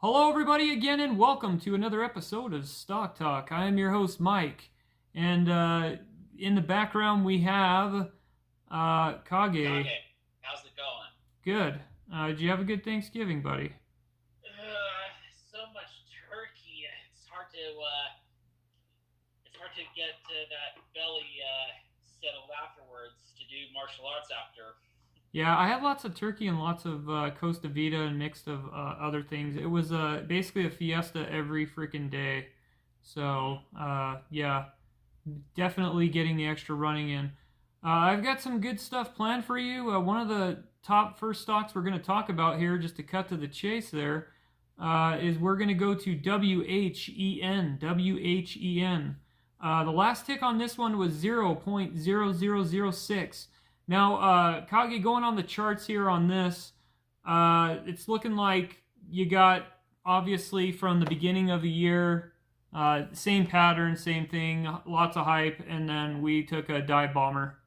Hello, everybody, again, and welcome to another episode of Stock Talk. I am your host, Mike, and in the background we have Kage. Kage, how's it going? Good. Did you have a good Thanksgiving, buddy? So much turkey. It's hard to get that belly settled afterwards to do martial arts after. Yeah, I had lots of turkey and lots of Costa Vida and mixed of other things. It was basically a fiesta every freaking day. So, yeah, definitely getting the extra running in. I've got some good stuff planned for you. One of the top first stocks we're going to talk about here, just to cut to the chase there, is we're going to go to WHEN. WHEN. The last tick on this one was 0.0006. Now, Kage, going on the charts here on this, it's looking like you got, obviously, from the beginning of the year, same pattern, same thing, lots of hype, and then we took a dive bomber.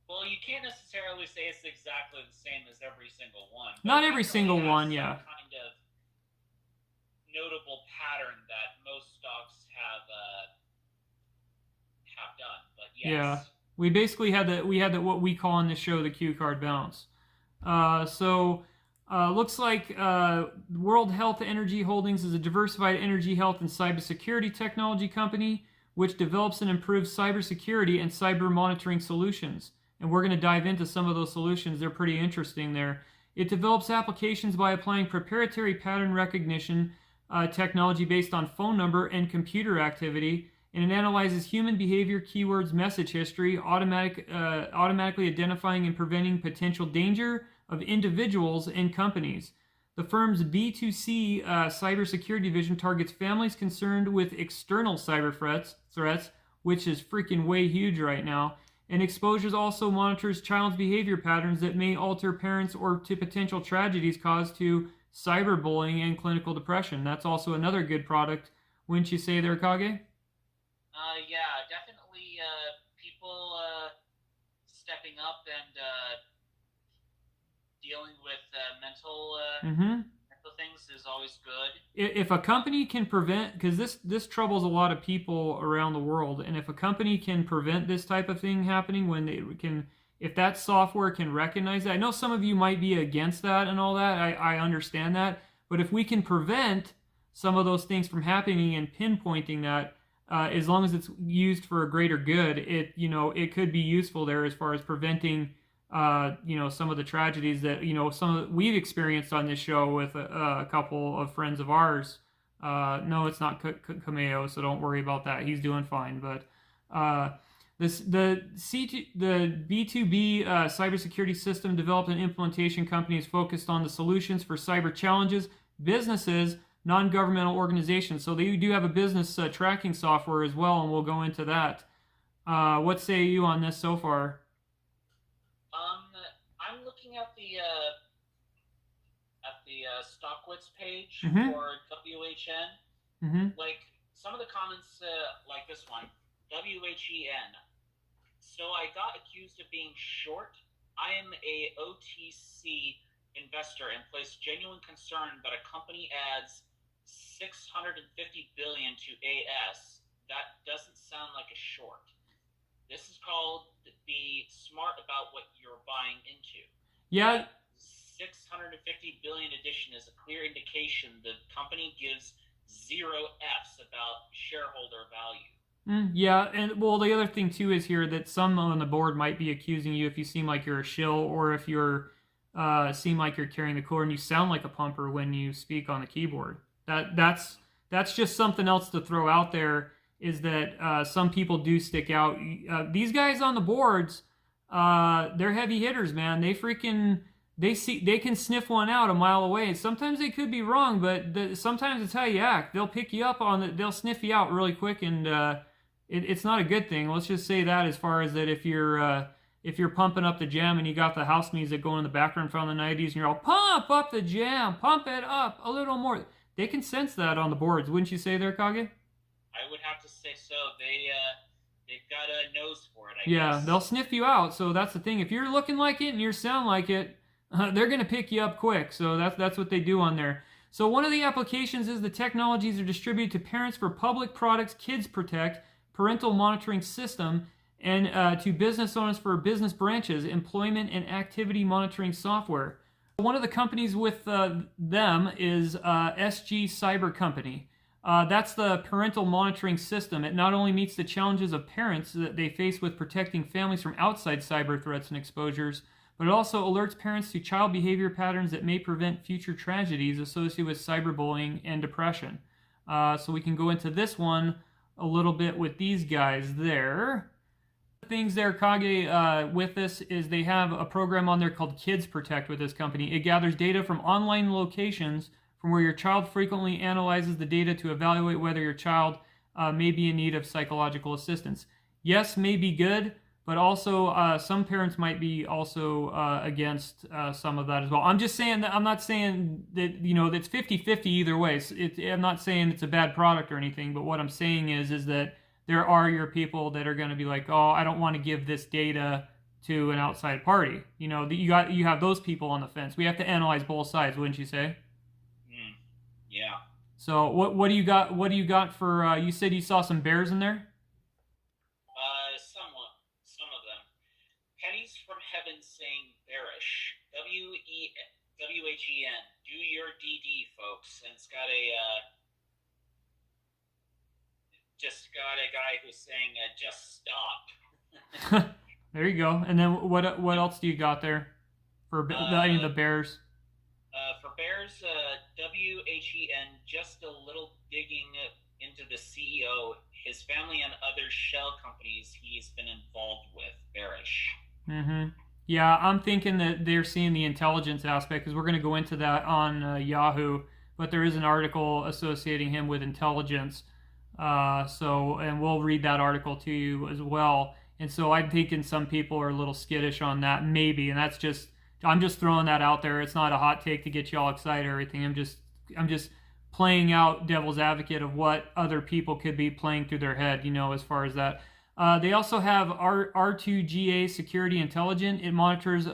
Well, you can't necessarily say it's exactly the same as every single one. Not every single one, yeah. Kind of notable pattern that most stocks have done, but yes. Yeah. We basically had what we call on this show the cue card bounce. Looks like World Health Energy Holdings is a diversified energy, health, and cybersecurity technology company which develops and improves cybersecurity and cyber monitoring solutions. And we're going to dive into some of those solutions. They're pretty interesting there. It develops applications by applying proprietary pattern recognition technology based on phone number and computer activity, and it analyzes human behavior, keywords, message history, automatically identifying and preventing potential danger of individuals and companies. The firm's B2C cybersecurity division targets families concerned with external cyber threats, which is freaking way huge right now, and Exposures also monitors child's behavior patterns that may alter parents or to potential tragedies caused to cyberbullying and clinical depression. That's also another good product, wouldn't you say there, Kage? Yeah, definitely people stepping up and dealing with mental things is always good. If a company can prevent, because this troubles a lot of people around the world, and if a company can prevent this type of thing happening, if that software can recognize that, I know some of you might be against that and all that, I understand that, but if we can prevent some of those things from happening and pinpointing that, as long as it's used for a greater good, it could be useful there as far as preventing, some of the tragedies that, we've experienced on this show with a couple of friends of ours. No, it's not Cameo, so don't worry about that. He's doing fine. But the B2B cybersecurity system developed and implementation company is focused on the solutions for cyber challenges, businesses, non-governmental organizations. So they do have a business tracking software as well, and we'll go into that. What say you on this so far? I'm looking at the Stockwits page for WHN. Like some of the comments, like this one, WHEN. So I got accused of being short. I am a OTC investor and place genuine concern that a company adds $650 billion to AS. That doesn't sound like a short. This is called be smart about what you're buying into. Yeah. That $650 billion addition is a clear indication the company gives 0 F's about shareholder value. Yeah, and well, the other thing too is here that some on the board might be accusing you if you seem like you're a shill, or if you're seem like you're carrying the core and you sound like a pumper when you speak on the keyboard. That's just something else to throw out there, is that some people do stick out. These guys on the boards, they're heavy hitters, man. They can sniff one out a mile away. Sometimes they could be wrong, but sometimes it's how you act. They'll pick you up on it. They'll sniff you out really quick, and it's not a good thing. Let's just say that, as far as that, if you're pumping up the jam and you got the house music going in the background from the 90s and you're all, pump up the jam, pump it up a little more. They can sense that on the boards, wouldn't you say there, Kage? I would have to say so. They've got a nose for it, I guess. Yeah, they'll sniff you out. So that's the thing. If you're looking like it and you sound like it, they're going to pick you up quick. So that's what they do on there. So one of the applications is the technologies are distributed to parents for public products, Kids Protect, parental monitoring system, and to business owners for business branches, employment and activity monitoring software. One of the companies with them is SG Cyber Company. That's the parental monitoring system. It not only meets the challenges of parents that they face with protecting families from outside cyber threats and exposures, but it also alerts parents to child behavior patterns that may prevent future tragedies associated with cyberbullying and depression. So we can go into this one a little bit with these guys there. The things there, Kage, with this is they have a program on there called Kids Protect with this company. It gathers data from online locations from where your child frequently analyzes the data to evaluate whether your child may be in need of psychological assistance. Yes, may be good, but also some parents might be also against some of that as well. I'm just saying that I'm not saying that, you know, that's 50-50 either way. I'm not saying it's a bad product or anything, but what I'm saying is that there are your people that are going to be like, oh, I don't want to give this data to an outside party. You know, you have those people on the fence. We have to analyze both sides, wouldn't you say? Yeah. So what do you got? What do you got for? You said you saw some bears in there. Somewhat, some of them. Pennies from heaven saying bearish. WHEN. Do your DD, folks. And it's got a guy who's saying just stop. There you go. And then what else do you got there for any of the bears? For bears, WHEN, just a little digging into the CEO, his family, and other shell companies he's been involved with. Bearish. Mm-hmm. Yeah, I'm thinking that they're seeing the intelligence aspect, because we're going to go into that on Yahoo, but there is an article associating him with intelligence. And we'll read that article to you as well. And so I'm thinking some people are a little skittish on that, maybe, and I'm just throwing that out there. It's not a hot take to get you all excited or anything. I'm just playing out devil's advocate of what other people could be playing through their head, you know, as far as that. They also have R2GA Security Intelligence. It monitors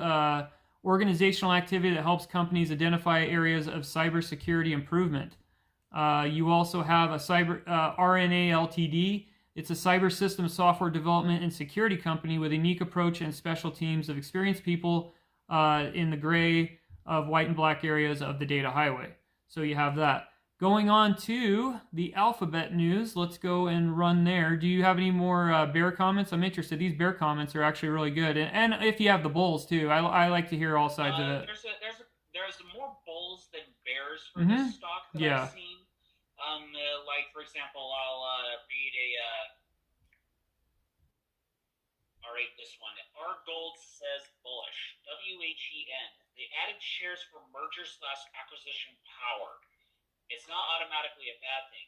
organizational activity that helps companies identify areas of cybersecurity improvement. You also have a RNA Ltd. It's a cyber system software development and security company with a unique approach and special teams of experienced people in the gray of white and black areas of the data highway. So you have that. Going on to the Alphabet news, let's go and run there. Do you have any more bear comments? I'm interested. These bear comments are actually really good, and if you have the bulls too, I like to hear all sides of it. There's more bulls than bears for this stock that I've seen. Like for example, I'll read I'll read this one. Our Gold says bullish. WHEN. They added shares for merger/acquisition power. It's not automatically a bad thing.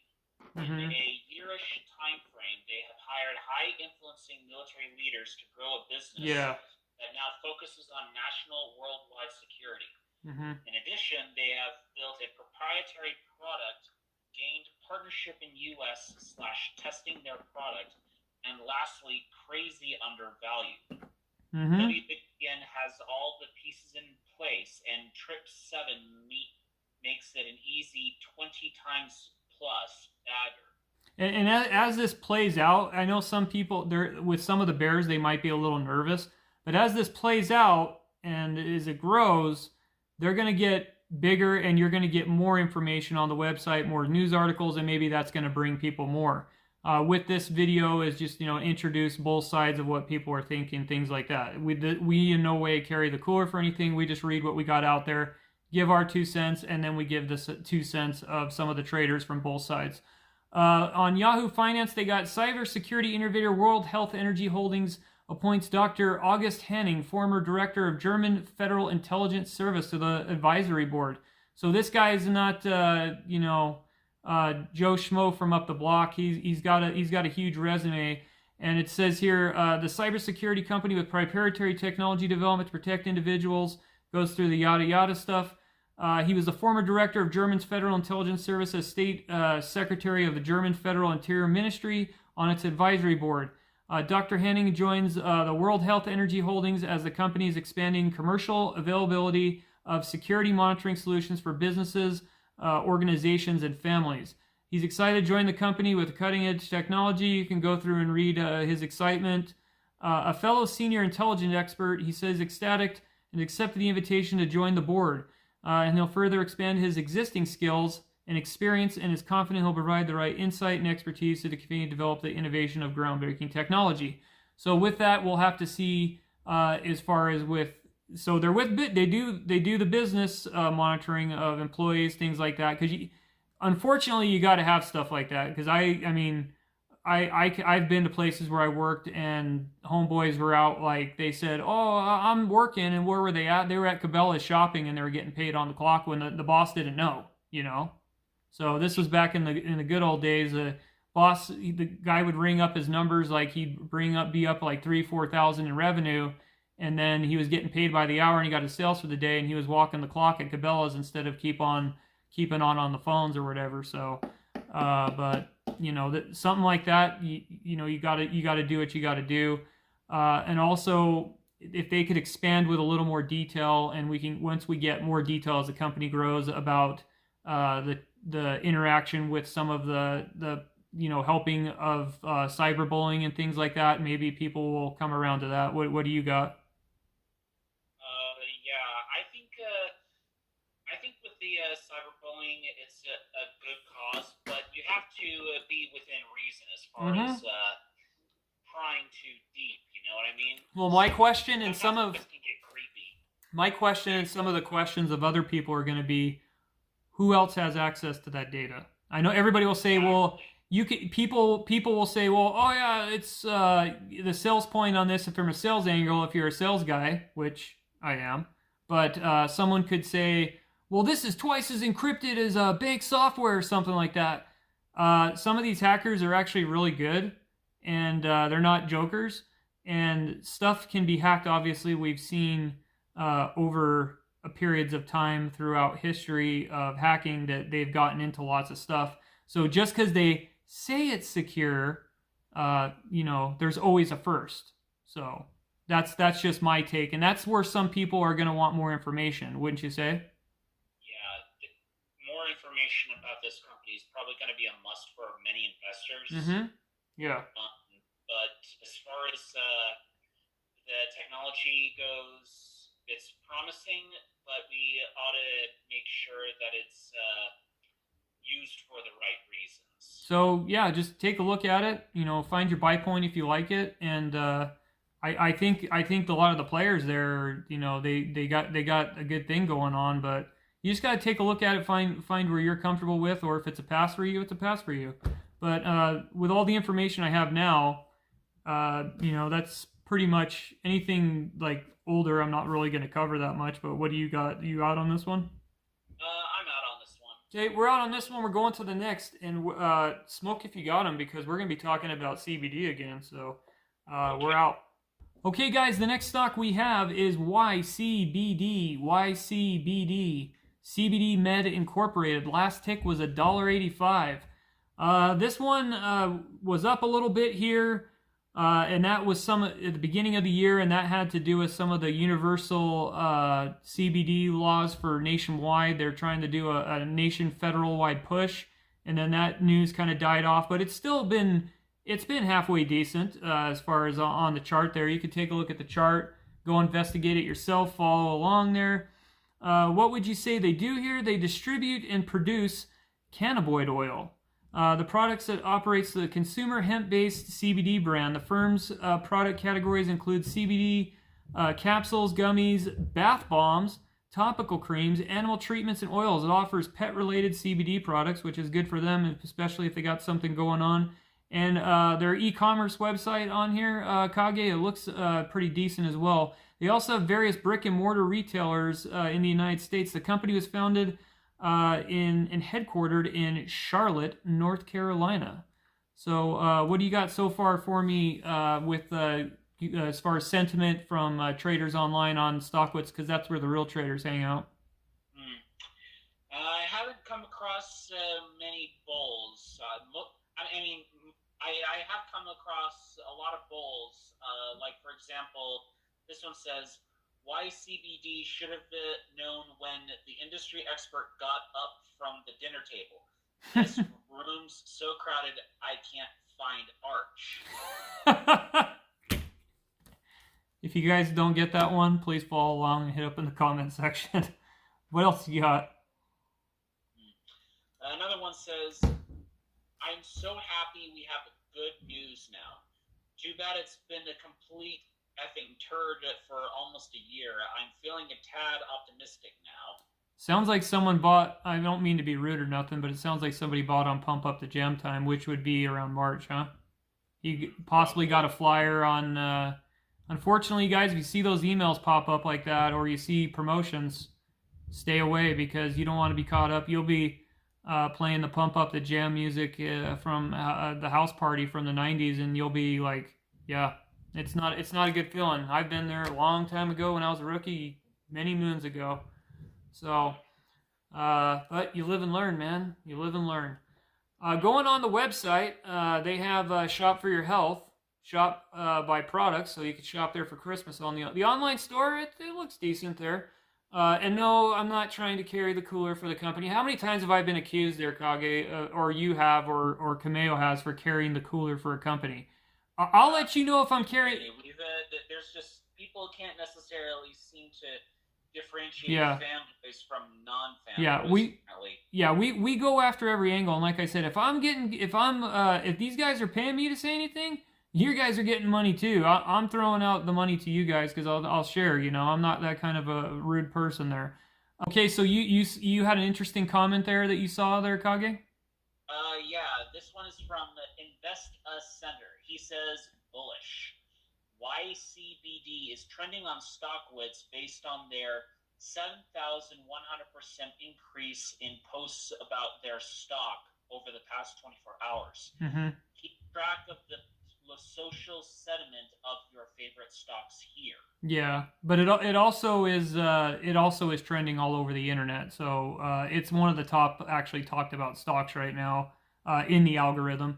In a yearish time frame, they have hired high-influencing military leaders to grow a business that now focuses on national worldwide security. In addition, they have built a proprietary product, gained partnership in U.S./testing their product, and lastly, crazy undervalued. WHEN has all the pieces in place, and Trip 7 makes it an easy 20 times plus dagger. And as this plays out, I know some people, with some of the bears, they might be a little nervous, but as this plays out and as it grows, they're going to get bigger, and you're going to get more information on the website, more news articles, and maybe that's going to bring people more. With this video is just, introduce both sides of what people are thinking, things like that. We in no way carry the cooler for anything. We just read what we got out there, give our 2 cents, and then we give the 2 cents of some of the traders from both sides. On Yahoo Finance, they got cybersecurity innovator World Health Energy Holdings appoints Dr. August Henning, former director of German Federal Intelligence Service, to the advisory board. So this guy is not, Joe Schmo from up the block. He's got a huge resume, and it says here the cybersecurity company with proprietary technology development to protect individuals. Goes through the yada yada stuff. He was the former director of German's Federal Intelligence Service as State Secretary of the German Federal Interior Ministry on its advisory board. Dr. Henning joins the World Health Energy Holdings as the company is expanding commercial availability of security monitoring solutions for businesses organizations and families. He's excited to join the company with cutting-edge technology. You can go through and read his excitement. A fellow senior intelligence expert, he says ecstatic and accepted the invitation to join the board. And he'll further expand his existing skills and experience, and is confident he'll provide the right insight and expertise to continue to develop the innovation of groundbreaking technology. So with that, we'll have to see as far as with, so they're with they do the business monitoring of employees, things like that. Because unfortunately, you got to have stuff like that. Because I've been to places where I worked and homeboys were out, like they said, oh, I'm working, and where were they at? They were at Cabela's shopping, and they were getting paid on the clock when the boss didn't know, you know. So this was back in the good old days. The guy would ring up his numbers, like he'd be up like 3,000-4,000 in revenue, and then he was getting paid by the hour, and he got his sales for the day, and he was walking the clock at Cabela's instead of keeping on the phones or whatever. So, but you know, something like that, you got to do what you got to do, and also if they could expand with a little more detail, and once we get more detail as the company grows about the interaction with some of the helping of cyberbullying and things like that, maybe people will come around to that. What do you got? I think with the cyberbullying, it's a good cause, but you have to be within reason as far as prying too deep. You know what I mean? Well, my question and some of can get creepy. My question and some of the questions of other people are going to be, who else has access to that data? I know everybody will say, well, people will say, well, oh yeah, it's the sales point on this from a sales angle if you're a sales guy, which I am. But someone could say, well, this is twice as encrypted as bank software or something like that. Some of these hackers are actually really good, and they're not jokers. And stuff can be hacked, obviously. We've seen over periods of time throughout history of hacking that they've gotten into lots of stuff. So just because they say it's secure, there's always a first. So that's just my take, and that's where some people are going to want more information, wouldn't you say? Yeah, more information about this company is probably going to be a must for many investors. Mm-hmm. Yeah. But as far as the technology goes, it's promising, but we ought to make sure that it's used for the right reasons. So yeah, just take a look at it. Find your buy point if you like it, and I think a lot of the players there, they got a good thing going on, but you just got to take a look at it, find where you're comfortable with, or if it's a pass for you, it's a pass for you. But with all the information I have now, that's pretty much anything like older. I'm not really going to cover that much, but what do you got? You out on this one? I'm out on this one. Okay, we're out on this one. We're going to the next, and smoke if you got them, because we're going to be talking about CBD again. So we're out. Okay, guys, the next stock we have is YCBD. YCBD. CBD Med Incorporated. Last tick was $1.85. This one was up a little bit here. And that was at the beginning of the year, and that had to do with some of the universal CBD laws for nationwide. They're trying to do a nation federal-wide push, and then that news kind of died off. But it's been halfway decent as far as on the chart there. You could take a look at the chart, go investigate it yourself, follow along there. What would you say they do here? They distribute and produce cannabinoid oil. The products that operates the consumer hemp-based CBD brand. The firm's product categories include CBD capsules, gummies, bath bombs, topical creams, animal treatments, and oils. It offers pet-related CBD products, which is good for them, especially if they got something going on. And their e-commerce website on here, Kage, it looks pretty decent as well. They also have various brick-and-mortar retailers in the United States. The company was founded and headquartered in Charlotte, North Carolina. So what do you got so far for me with as far as sentiment from traders online on Stockwits, because that's where the real traders hang out? I haven't come across many bulls. I have come across a lot of bulls. Like, for example, this one says, YCBD should have known when the industry expert got up from the dinner table. This room's so crowded I can't find Arch. If you guys don't get that one, please follow along and hit up in the comment section. What else you got? Another one says, I'm so happy we have good news now. Too bad it's been a complete effing turd for almost a year. I'm feeling a tad optimistic now. Sounds like someone bought, I don't mean to be rude or nothing, but it sounds like somebody bought on Pump Up the Gem Time, which would be around March, huh? You possibly got a flyer on, unfortunately, guys, if you see those emails pop up like that or you see promotions, stay away because you don't want to be caught up. You'll be playing the Pump Up the Jam music from the house party from the 90s, and you'll be like, yeah, it's not a good feeling. I've been there a long time ago when I was a rookie, many moons ago. So, but you live and learn, man. You live and learn. Going on the website, they have Shop for Your Health, shop by products, so you can shop there for Christmas. On the online store, it looks decent there. And no, I'm not trying to carry the cooler for the company. How many times have I been accused there, Kage, or you have, or Kameo has, for carrying the cooler for a company? I'll let you know if I'm carrying... There's just, people can't necessarily seem to differentiate fanboys from non-fanboys. We go after every angle, and like I said, if these guys are paying me to say anything, you guys are getting money too. I'm throwing out the money to you guys because I'll share. You know, I'm not that kind of a rude person there. Okay, so you had an interesting comment there that you saw there, Kage? Yeah, this one is from Invest Us Center. He says, bullish. YCBD is trending on StockWits based on their 7,100% increase in posts about their stock over the past 24 hours. Mm-hmm. Keep track of the social sentiment of your favorite stocks here. Yeah, but it also is trending all over the internet. So it's one of the top actually talked about stocks right now in the algorithm.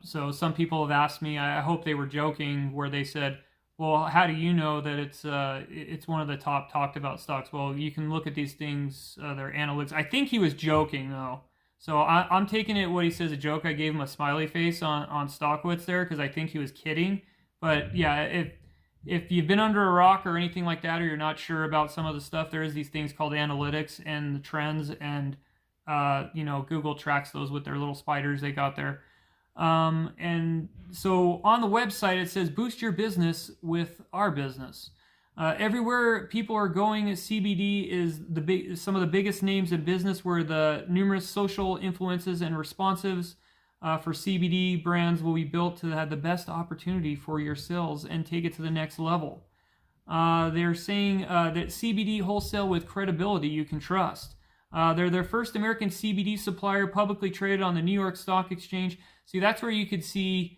So some people have asked me, I hope they were joking, where they said, well, how do you know that it's one of the top talked about stocks? Well, you can look at these things, their analytics. I think he was joking, though. So I'm taking it what he says a joke. I gave him a smiley face on StockWits there because I think he was kidding. But yeah, if you've been under a rock or anything like that, or you're not sure about some of the stuff, there is these things called analytics and the trends, and Google tracks those with their little spiders they got there. And so on the website it says boost your business with our business. Everywhere people are going, CBD is some of the biggest names in business, where the numerous social influences and responsives for CBD brands will be built to have the best opportunity for your sales and take it to the next level. They're saying that CBD wholesale with credibility you can trust. They're their first American CBD supplier, publicly traded on the New York Stock Exchange. See, that's where you could see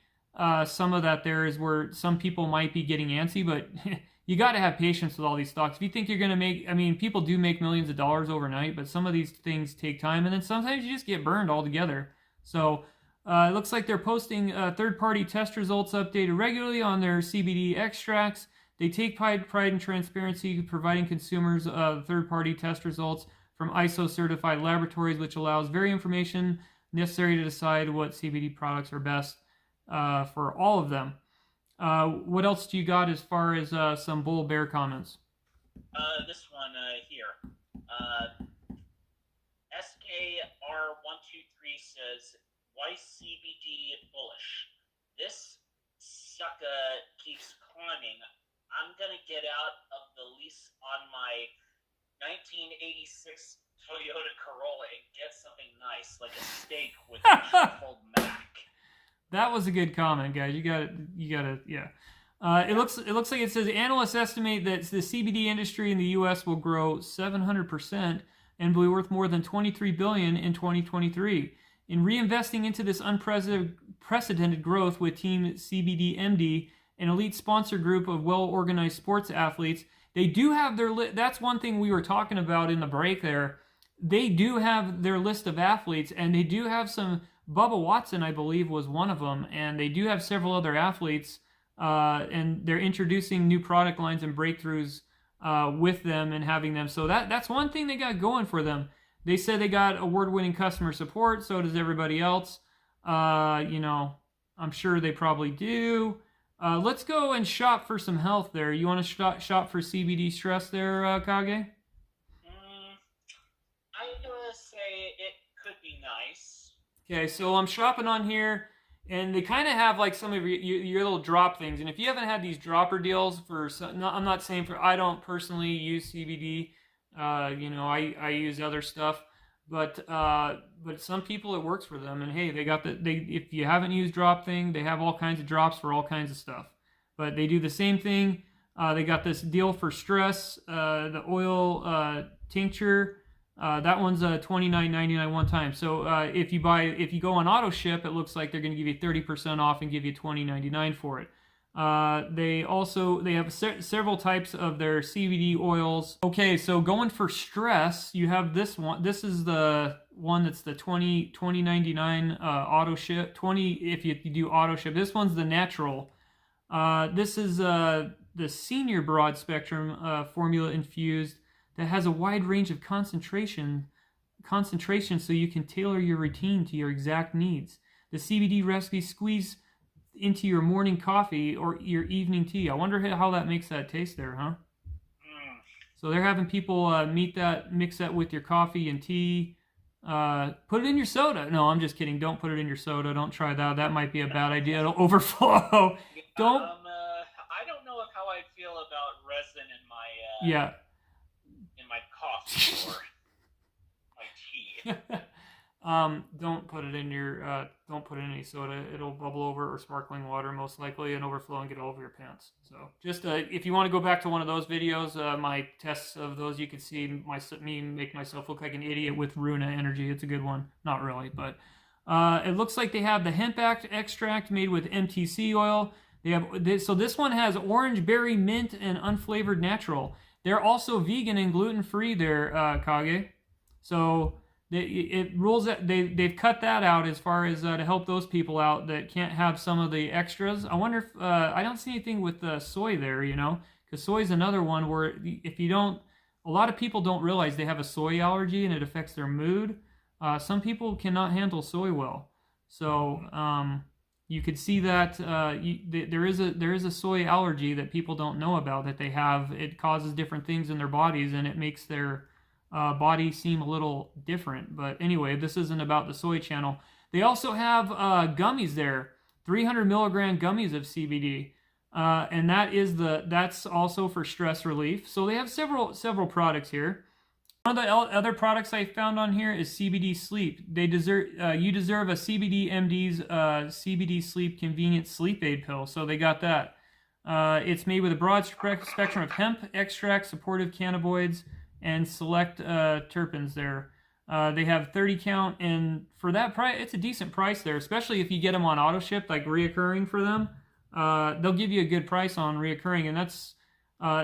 some of that there is where some people might be getting antsy, but you got to have patience with all these stocks. If you think you're going to make, people do make millions of dollars overnight, but some of these things take time, and then sometimes you just get burned altogether. So it looks like they're posting third-party test results updated regularly on their CBD extracts. They take pride in transparency, providing consumers third-party test results from ISO-certified laboratories, which allows very information necessary to decide what CBD products are best for all of them. What else do you got as far as some bull bear comments? This one here. SKR123 says, YCBD bullish. This sucker keeps climbing. I'm going to get out of the lease on my 1986 Toyota Corolla and get something nice, like a steak with a truffled mac. That was a good comment, guys. You got to, yeah. It looks like it says analysts estimate that the CBD industry in the U.S. will grow 700% and be worth more than $23 billion in 2023. In reinvesting into this unprecedented growth with Team CBD MD, an elite sponsor group of well-organized sports athletes, they do have their that's one thing we were talking about in the break there. They do have their list of athletes, and they do have some. Bubba Watson, I believe, was one of them, and they do have several other athletes, and they're introducing new product lines and breakthroughs with them and having them. So that's one thing they got going for them. They said they got award-winning customer support. So does everybody else. You know, I'm sure they probably do. Let's go and shop for some health there. You want to shop for CBD stress there, Kage? I'm gonna say it could be nice. Okay, so I'm shopping on here, and they kind of have like some of your little drop things. And if you haven't had these dropper deals for, I'm not saying for, I don't personally use CBD. You know, I use other stuff, but some people it works for them. And hey, they got if you haven't used drop thing, they have all kinds of drops for all kinds of stuff. But they do the same thing. They got this deal for stress, the oil tincture. That one's $29.99 one time. So if you go on auto ship, it looks like they're going to give you 30% off and give you $20.99 for it. They have several types of their CBD oils. Okay, so going for stress, you have this one. This is the one that's the $20.99 auto ship. 20 if you do auto ship. This one's the natural. This is the senior broad spectrum formula infused that has a wide range of concentration so you can tailor your routine to your exact needs. The CBD recipe squeeze into your morning coffee or your evening tea. I wonder how that makes that taste there, huh? So they're having people mix that with your coffee and tea. Put it in your soda. No, I'm just kidding. Don't put it in your soda. Don't try that. That might be a bad idea. It'll overflow. Don't. I don't know how I feel about resin in my yeah. in my coffee or my tea. Don't put it in your don't put it in any soda. It'll bubble over, or sparkling water most likely, and overflow and get all over your pants. So just if you want to go back to one of those videos, my tests of those, you can see me make myself look like an idiot with Runa energy. It's a good one. Not really, but it looks like they have the hemp extract made with MTC oil. They have this, so this one has orange, berry, mint, and unflavored natural. They're also vegan and gluten-free there, Kage. So it rules that they've cut that out as far as to help those people out that can't have some of the extras. I wonder if I don't see anything with soy there, you know, because soy is another one where if you don't, a lot of people don't realize they have a soy allergy and it affects their mood. Some people cannot handle soy well, so you could see that there is a soy allergy that people don't know about that they have. It causes different things in their bodies and it makes their body seem a little different. But anyway, this isn't about the soy channel. They also have gummies there, 300 milligram gummies of CBD, and that's also for stress relief. So they have several products here. One of the other products I found on here is CBD Sleep. You deserve a CBD MD's CBD Sleep Convenient Sleep Aid pill. So they got that. It's made with a broad spectrum of hemp extract, supportive cannabinoids, and select terpenes there. They have 30 count, and for that price, it's a decent price there, especially if you get them on auto ship, like reoccurring for them. They'll give you a good price on reoccurring, and that's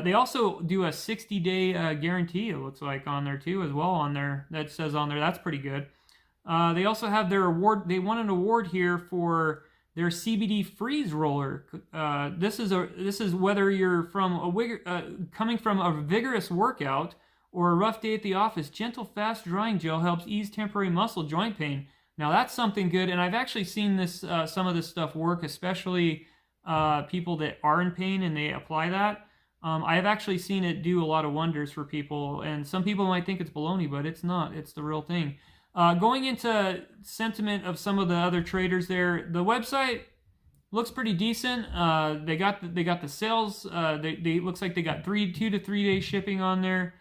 they also do a 60-day guarantee, it looks like, on there too as well. On there, that says on there, that's pretty good. They also have their award. They won an award here for their CBD freeze roller. This is whether you're from coming from a vigorous workout or a rough day at the office. Gentle, fast drying gel helps ease temporary muscle joint pain. Now that's something good, and I've actually seen this some of this stuff work, especially people that are in pain and they apply that. I have actually seen it do a lot of wonders for people, and some people might think it's baloney, but it's not. It's the real thing. Going into sentiment of some of the other traders there, the website looks pretty decent. They got the sales. They looks like they got 2 to 3 day shipping on there.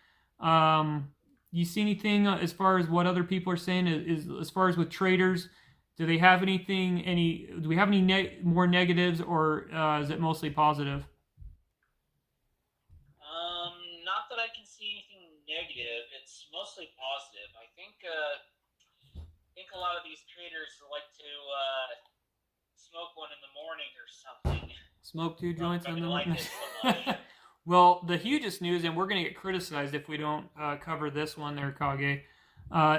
You see anything as far as what other people are saying is as far as with traders? Do they have anything? Do we have any more negatives, or is it mostly positive? Not that I can see anything negative. It's mostly positive. I think a lot of these traders like to smoke one in the morning or something. Smoke 2 joints in the morning. Like so Well, the hugest news, and we're going to get criticized if we don't cover this one there, Kage.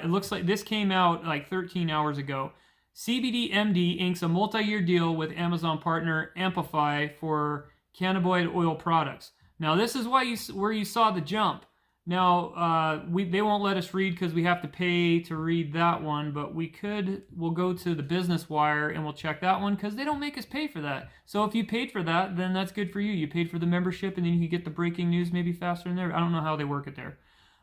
It looks like this came out like 13 hours ago. CBD MD inks a multi-year deal with Amazon partner Amplify for cannabinoid oil products. Now this is where you saw the jump. Now they won't let us read because we have to pay to read that one, but we'll go to the Business Wire and we'll check that one because they don't make us pay for that. So if you paid for that, then that's good for you. You paid for the membership and then you can get the breaking news maybe faster in there. I don't know how they work it there.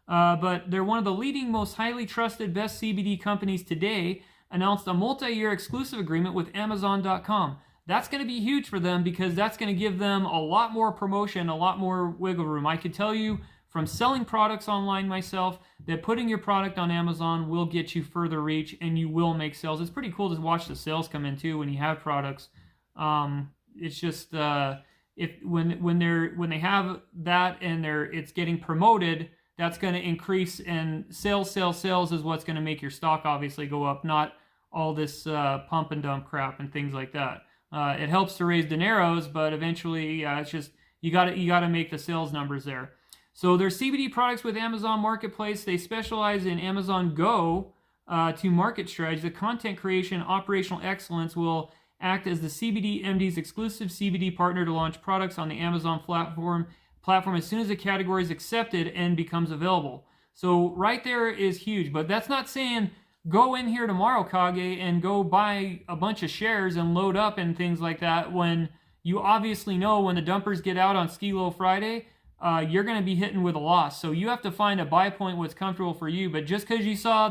But they're one of the leading, most highly trusted, best CBD companies today. Announced a multi-year exclusive agreement with Amazon.com. That's going to be huge for them because that's going to give them a lot more promotion, a lot more wiggle room. I can tell you from selling products online myself that putting your product on Amazon will get you further reach and you will make sales. It's pretty cool to watch the sales come in too when you have products. It's just when they have that and it's getting promoted, that's going to increase, and sales is what's going to make your stock obviously go up, not all this pump and dump crap and things like that. It helps to raise dineros, but eventually it's just you got to make the sales numbers there. So their CBD products with Amazon Marketplace, they specialize in Amazon Go to market strategy. The content creation, operational excellence will act as the CBD MD's exclusive CBD partner to launch products on the Amazon platform as soon as the category is accepted and becomes available. So right there is huge, but that's not saying go in here tomorrow, Kage, and go buy a bunch of shares and load up and things like that when you obviously know when the dumpers get out on Ski Low Friday, you're going to be hitting with a loss. So you have to find a buy point what's comfortable for you. But just because you saw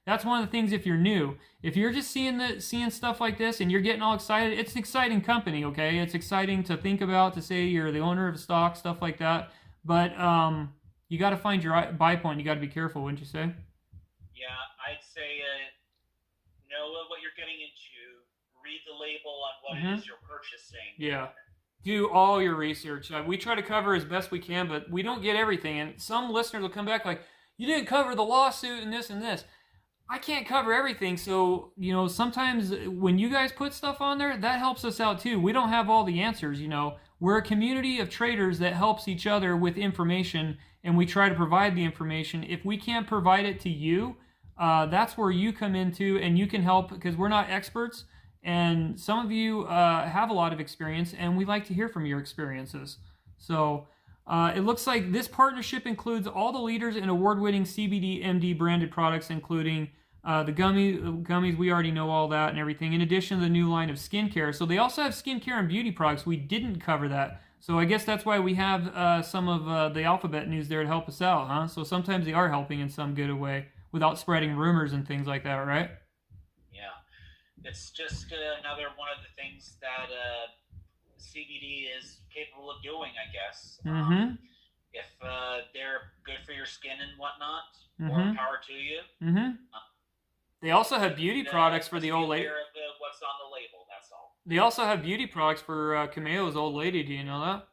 that's one of the things if you're new. If you're just seeing stuff like this and you're getting all excited, it's an exciting company, okay? It's exciting to think about, to say you're the owner of a stock, stuff like that. But you got to find your buy point. You got to be careful, wouldn't you say? Yeah, I'd say know what you're getting into. Read the label on what it is you're purchasing. Yeah. Do all your research. We try to cover as best we can, but we don't get everything. And some listeners will come back like, you didn't cover the lawsuit and this and this. I can't cover everything. So, sometimes when you guys put stuff on there, that helps us out too. We don't have all the answers, We're a community of traders that helps each other with information, and we try to provide the information. If we can't provide it to you, that's where you come into, and you can help because we're not experts. And some of you have a lot of experience, and we like to hear from your experiences. So it looks like this partnership includes all the leaders in award-winning CBD MD branded products, including the gummies. We already know all that and everything. In addition to the new line of skincare. So they also have skincare and beauty products. We didn't cover that. So I guess that's why we have some of the Alphabet news there to help us out, huh? So sometimes they are helping in some good way without spreading rumors and things like that, right? It's just another one of the things that CBD is capable of doing, I guess. If they're good for your skin and whatnot, more power to you. They also have beauty products for the old lady. What's on the label, that's all. They also have beauty products for Kameo's old lady. Do you know that?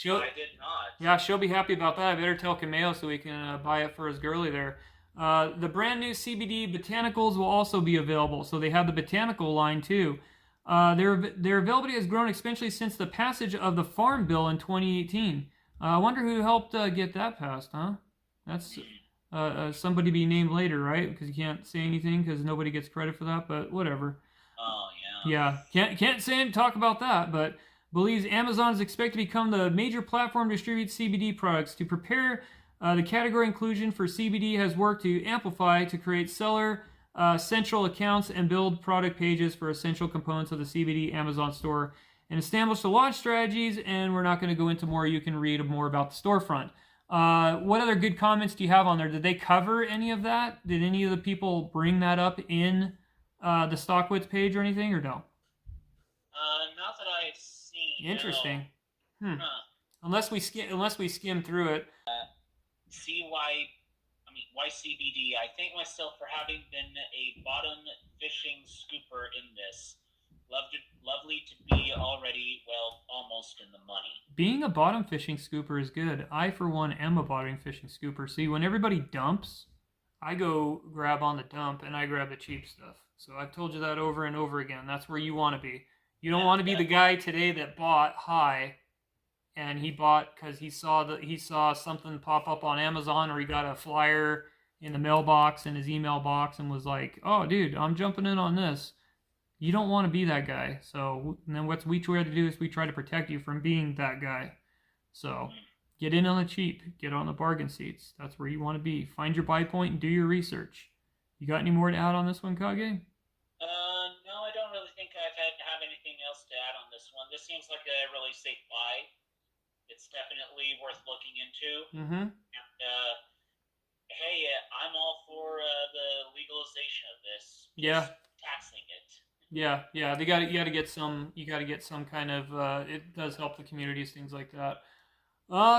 I did not. Yeah, she'll be happy about that. I better tell Kameo so we can buy it for his girly there. The brand new CBD botanicals will also be available. So they have the botanical line too. Their availability has grown exponentially since the passage of the Farm Bill in 2018. I wonder who helped get that passed, huh? That's somebody to be named later, right? Because you can't say anything because nobody gets credit for that, but whatever. Oh, yeah. Yeah, can't say talk about that, but believes Amazon is expected to become the major platform to distribute CBD products. To prepare the category inclusion for CBD has worked to amplify to create seller central accounts and build product pages for essential components of the CBD Amazon store and establish the launch strategies, and we're not going to go into more. You can read more about the storefront. What other good comments do you have on there? Did they cover any of that? Did any of the people bring that up in the Stockwitz page or anything, or no? Not that I've seen. Interesting. No. Unless we skim through it. YCBD, I thank myself for having been a bottom fishing scooper in this. Lovely to be already, almost in the money. Being a bottom fishing scooper is good. I, for one, am a bottom fishing scooper. See, when everybody dumps, I go grab on the dump and I grab the cheap stuff. So I've told you that over and over again. That's where you want to be. You don't want to be the guy today that bought high, and he bought because he saw something pop up on Amazon, or he got a flyer in the mailbox in his email box and was like, "Oh, dude, I'm jumping in on this." You don't want to be that guy. So then what we try to do is we try to protect you from being that guy. So get in on the cheap, get on the bargain seats. That's where you want to be. Find your buy point and do your research. You got any more to add on this one, Kage? No, I don't really think I have anything else to add on this one. This seems like a really safe buy. It's definitely worth looking into. Mm-hmm. And, hey, I'm all for the legalization of this. Yeah. Taxing it. Yeah. You got to get some kind of. It does help the communities, things like that.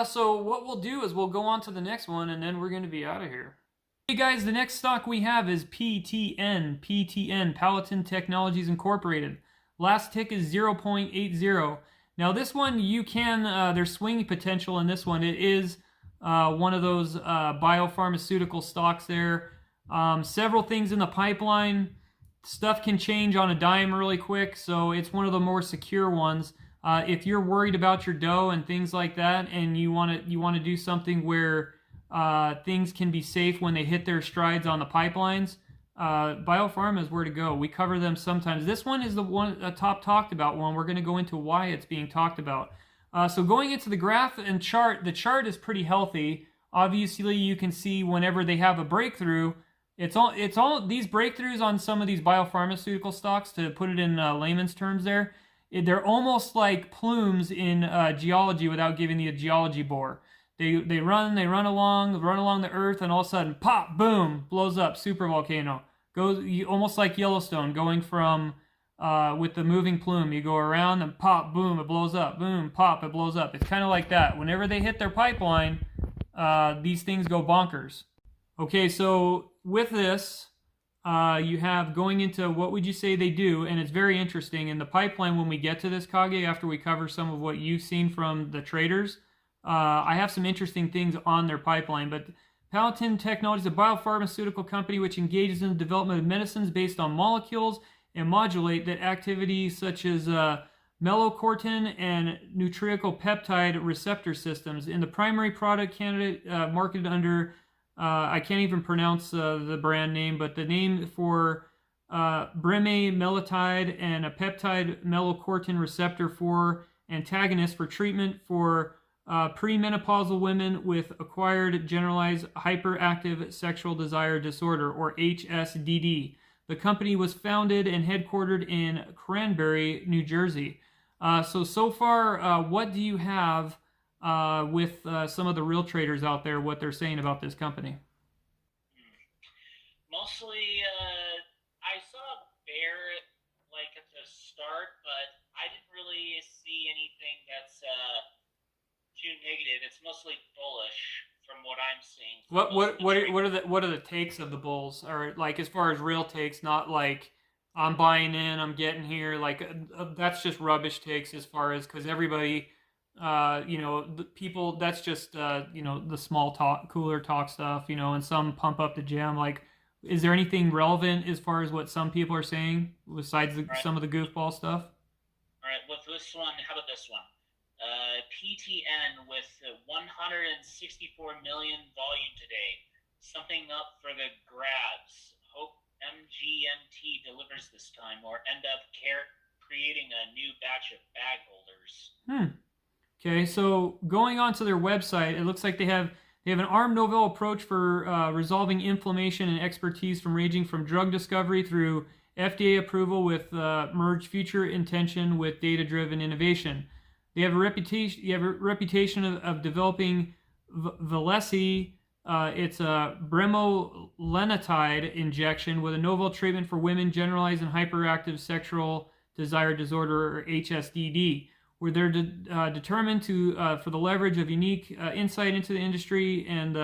So what we'll do is we'll go on to the next one, and then we're going to be out of here. Hey guys, the next stock we have is PTN. PTN, Palatine Technologies Incorporated. Last tick is 0.80. Now this one, you can, there's swing potential in this one. It is one of those biopharmaceutical stocks there. Several things in the pipeline. Stuff can change on a dime really quick, so it's one of the more secure ones. If you're worried about your dough and things like that, and you want to do something where things can be safe when they hit their strides on the pipelines, biopharma is where to go. We cover them sometimes. This one is the one top talked about one. We're going to go into why it's being talked about. So going into the graph and chart, the chart is pretty healthy. Obviously, you can see whenever they have a breakthrough, it's all these breakthroughs on some of these biopharmaceutical stocks, to put it in layman's terms there, they're almost like plumes in geology without giving the geology bore. They run along the earth, and all of a sudden, pop, boom, blows up, super volcano. Goes almost like Yellowstone, going from with the moving plume. You go around and pop, boom, it blows up, boom, pop, it blows up. It's kind of like that. Whenever they hit their pipeline, these things go bonkers. Okay, so with this, you have going into what would you say they do, and it's very interesting. In the pipeline, when we get to this, Kage, after we cover some of what you've seen from the traders, I have some interesting things on their pipeline. But Palatine Technologies is a biopharmaceutical company which engages in the development of medicines based on molecules and modulate that activity, such as melanocortin and nucleocapeptide receptor systems. In the primary product candidate marketed under, I can't even pronounce the brand name, but the name for brememelotide and a peptide melanocortin receptor 4 antagonist for treatment for premenopausal women with acquired generalized hyperactive sexual desire disorder, or HSDD. The company was founded and headquartered in Cranberry, New Jersey. So far, what do you have with some of the real traders out there, what they're saying about this company? Mostly, I saw bear like at the start, but I didn't really see anything that's too negative. It's mostly bullish from what I'm seeing. What are the takes of the bulls, or like as far as real takes, not like I'm buying in, I'm getting here, like that's just rubbish takes as far as, because everybody, the people, that's just the small talk, cooler talk stuff, and some pump up the gem. Like, is there anything relevant as far as what some people are saying besides some of the goofball stuff? All right, with this one, how about this one? PTN with 164 million volume today. Something up for the grabs. Hope MGMT delivers this time, or end up creating a new batch of bag holders. Okay, so going on to their website, it looks like they have an armed novel approach for resolving inflammation, and expertise from ranging from drug discovery through FDA approval with merged future intention with data-driven innovation. They have a reputation. You have a reputation of developing Velesi. It's a bremelanotide injection with a novel treatment for women generalized and hyperactive sexual desire disorder, or HSDD, where they're determined to for the leverage of unique insight into the industry and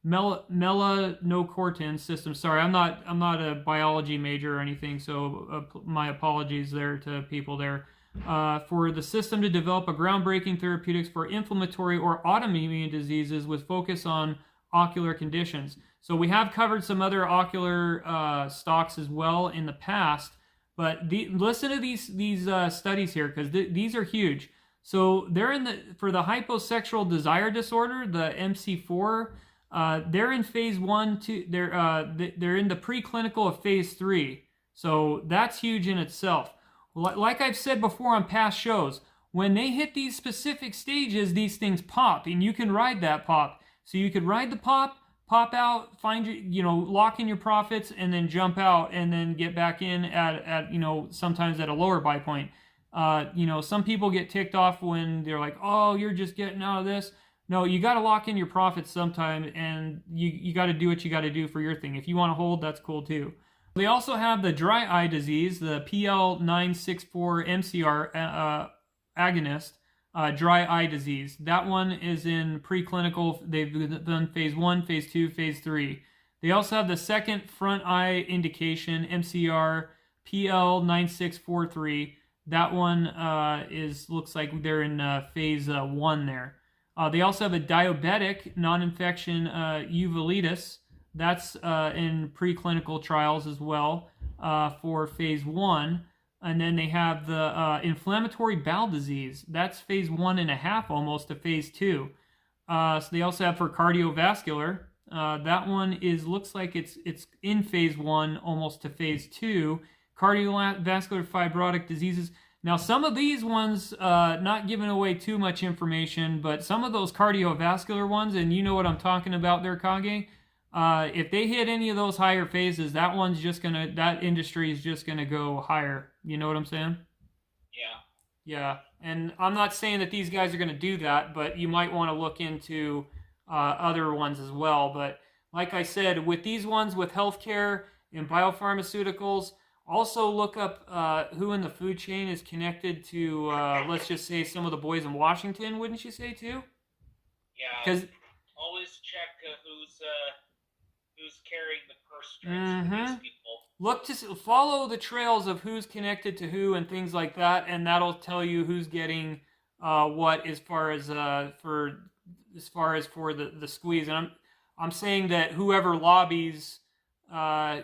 melanocortin system. Sorry, I'm not a biology major or anything, so my apologies there to people there. For the system to develop a groundbreaking therapeutics for inflammatory or autoimmune diseases with focus on ocular conditions. So we have covered some other ocular stocks as well in the past, but listen to these studies here, because these are huge. So they're for the hyposexual desire disorder, the MC4. They're in phase 1, 2. They're in the preclinical of phase 3. So that's huge in itself. Like I've said before on past shows, when they hit these specific stages, these things pop, and you can ride that pop. So you could ride the pop out, find lock in your profits, and then jump out, and then get back in at sometimes at a lower buy point. Some people get ticked off when they're like, oh, you're just getting out of this. No, you got to lock in your profits sometime, and you got to do what you got to do for your thing. If you want to hold, that's cool too. They also have the dry eye disease, the PL964 MCR agonist, dry eye disease. That one is in preclinical. They've done phase 1, phase 2, phase 3. They also have the second front eye indication, MCR PL9643. That one looks like they're in phase 1 there. They also have a diabetic non-infection uveitis. That's in preclinical trials as well for phase 1. And then they have the inflammatory bowel disease. That's phase 1.5 almost to phase 2. So they also have for cardiovascular. That one looks like it's in phase 1 almost to phase 2. Cardiovascular fibrotic diseases. Now, some of these ones, not giving away too much information, but some of those cardiovascular ones, and you know what I'm talking about there, Kage, if they hit any of those higher phases, that industry is just gonna go higher. You know what I'm saying? Yeah. Yeah, and I'm not saying that these guys are gonna do that, but you might want to look into other ones as well. But like I said, with these ones, with healthcare and biopharmaceuticals, also look up who in the food chain is connected to, let's just say, some of the boys in Washington, wouldn't you say, too? Yeah, because always check who's carrying the purse strings for these people. Look to follow the trails of who's connected to who and things like that, and that'll tell you who's getting what as far as for the squeeze. And I'm saying that whoever lobbies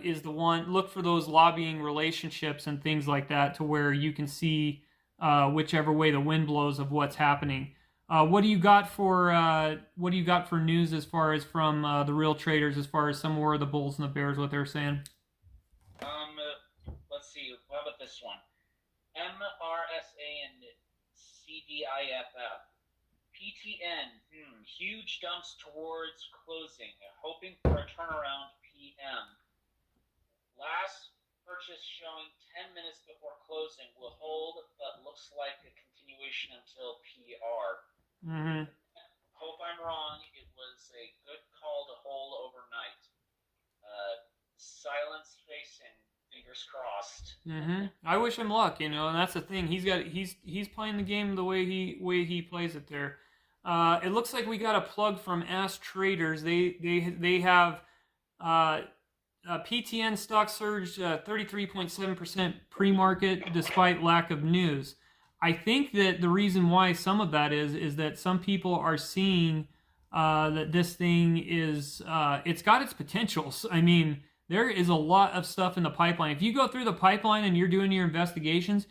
is the one. Look for those lobbying relationships and things like that, to where you can see whichever way the wind blows of what's happening. What do you got for news as far as from the real traders, as far as some more of the bulls and the bears, what they're saying? Let's see. How about this one? MRSA and CDIFF. PTN. Huge dumps towards closing. Hoping for a turnaround PM. Last purchase showing 10 minutes before closing will hold, but looks like a continuation until PR. Hope I'm wrong. It was a good call to hold overnight. Silence facing, fingers crossed. I wish him luck, and that's the thing. He's playing the game the way he plays it there. It looks like we got a plug from Ask Traders. They have PTN stock surged 33.7% pre-market despite lack of news. I think that the reason why some of that is that some people are seeing that this thing is it's got its potentials. I mean, there is a lot of stuff in the pipeline. If you go through the pipeline and you're doing your investigations,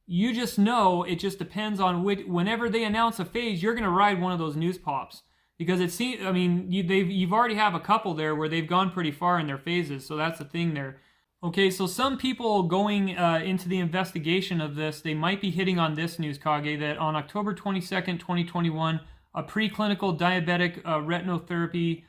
you just know it just depends on whenever they announce a phase, you're going to ride one of those news pops. Because it seems, I mean, you've already have a couple there where they've gone pretty far in their phases, so that's the thing there. Okay, so some people going into the investigation of this, they might be hitting on this news, Kage, that on October 22nd, 2021, a preclinical diabetic retinotherapy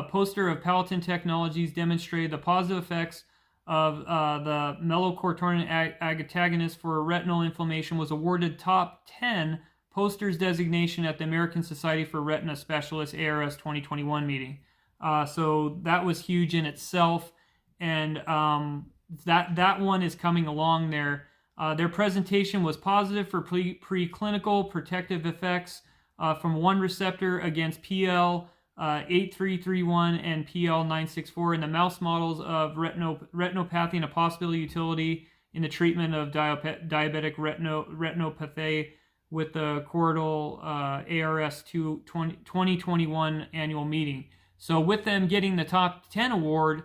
poster of Palatine Technologies demonstrated the positive effects of the melanocortin agonist for retinal inflammation, was awarded top 10 posters designation at the American Society for Retina Specialists ARS 2021 meeting. So that was huge in itself, and that one is coming along there. Their presentation was positive for preclinical protective effects from one receptor against PL 8331 and PL 964 in the mouse models of retinopathy, and a possible utility in the treatment of diabetic retinopathy with the Choroidal ARS 2021 annual meeting. So with them getting the top 10 award,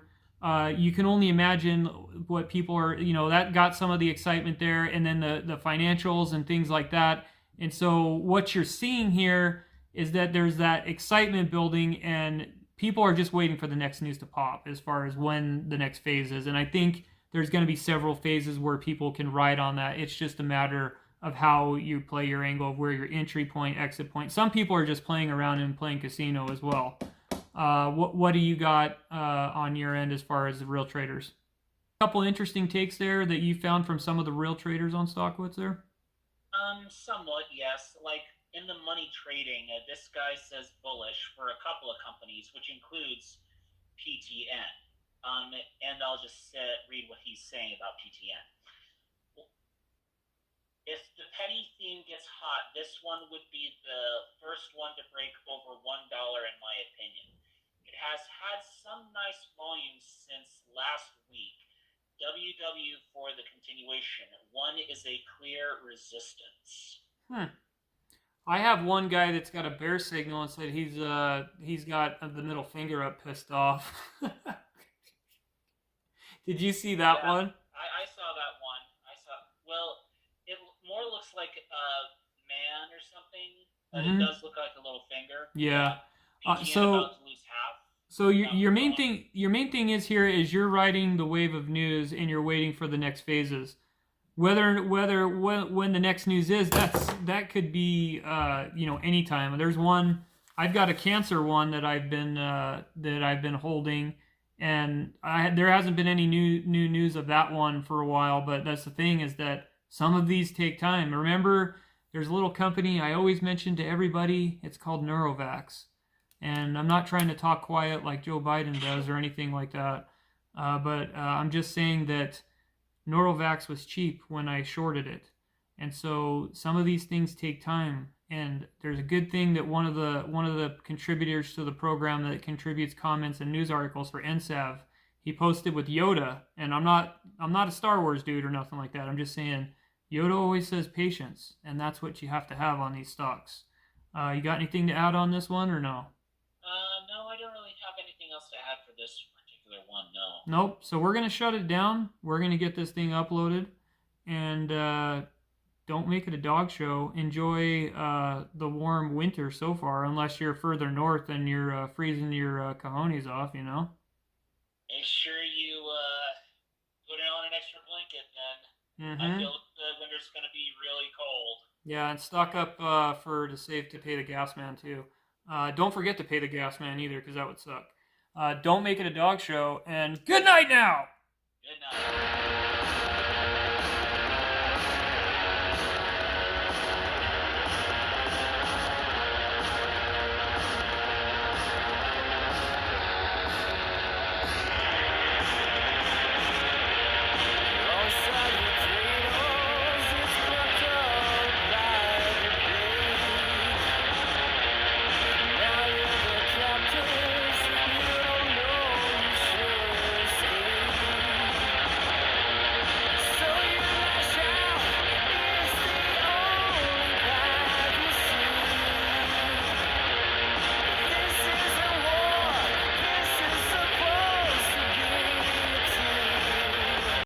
you can only imagine what people are, that got some of the excitement there, and then the financials and things like that. And so what you're seeing here is that there's that excitement building, and people are just waiting for the next news to pop as far as when the next phase is. And I think there's going to be several phases where people can ride on that. It's just a matter of how you play your angle, of where your entry point, exit point. Some people are just playing around and playing casino as well. What do you got on your end as far as the real traders? A couple interesting takes there that you found from some of the real traders on Stockwoods there? Somewhat, yes. Like in the money trading, this guy says bullish for a couple of companies, which includes PTN. And I'll just read what he's saying about PTN. If the penny theme gets hot, this one would be the first one to break over $1, in my opinion. It has had some nice volume since last week. WW for the continuation. One is a clear resistance. I have one guy that's got a bear signal and said he's got the middle finger up, pissed off. Did you see that one? I saw that one. Well, it more looks like a man or something, but it does look like a little finger. Yeah. So about to lose half. So your main thing is here is you're riding the wave of news and you're waiting for the next phases. When the next news is, that could be anytime. There's one, I've got a cancer one that I've been holding, and there hasn't been any new news of that one for a while. But that's the thing, is that some of these take time. Remember, there's a little company I always mention to everybody. It's called Neurovax. And I'm not trying to talk quiet like Joe Biden does or anything like that. But I'm just saying that Neurovax was cheap when I shorted it. And so some of these things take time. And there's a good thing that one of the contributors to the program that contributes comments and news articles for NSAV, he posted with Yoda. And I'm not a Star Wars dude or nothing like that. I'm just saying Yoda always says patience. And that's what you have to have on these stocks. You got anything to add on this one or no? No, I don't really have anything else to add for this particular one, no. Nope. So we're going to shut it down. We're going to get this thing uploaded. And don't make it a dog show. Enjoy the warm winter so far, unless you're further north and you're freezing your cojones off, you know? Make sure you put on an extra blanket then. I feel the winter's going to be really cold. Yeah, and stock up to pay the gas man too. Don't forget to pay the gas man either, because that would suck. Don't make it a dog show, and good night now! Good night.